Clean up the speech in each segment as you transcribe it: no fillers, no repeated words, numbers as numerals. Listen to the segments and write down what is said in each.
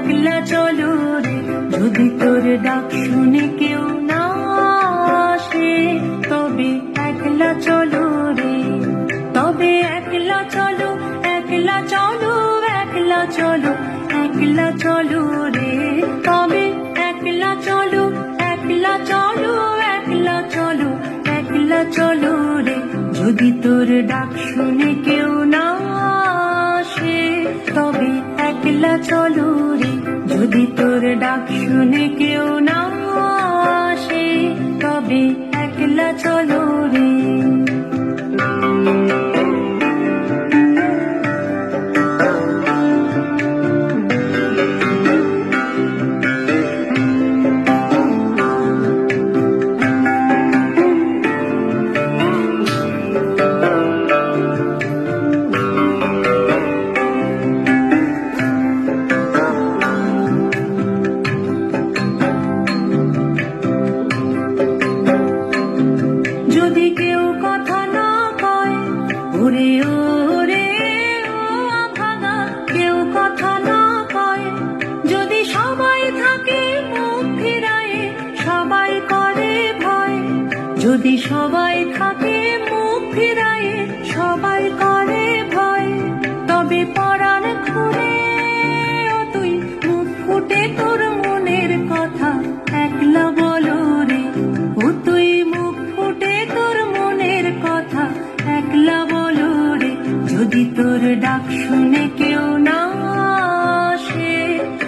একলা চলো রে, যদি তোর ডাক শুনে কেউ না আসে, তবে একলা চলো রে, তবে একলা চলো, একলা চলো, একলা চলো, একলা চলো রে, তবে একলা চলো, একলা চলো, একলা চলো, একলা চলো রে, যদি তোর ডাক শুনে কেউ না আসে, তবে একলা চলো রে, যদি তোর ডাক শুনে কেউ না আসে, তবে একলা চলো রে। যদি কেউ কথা না কয়, ওরে ওরে ও আভাগা, কেউ কথা না কয়, যদি সবাই থাকে মুখ ফিরায়ে, সবাই করে ভয়, যদি সবাই থাকে মুখ ফিরায়ে, সবাই করে ভয়, তবে পরাণ খুলে ও তুই মুখ ফুটে তোর মনের কথা একলা বলো রে, ও তুই মুখ ফুটে তোর মনের কথা একলা বলো রে, যদি তোর ডাক শুনে কেউ না আসে,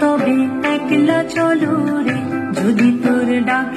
তবে একলা চলো রে, যদি তোর ডাক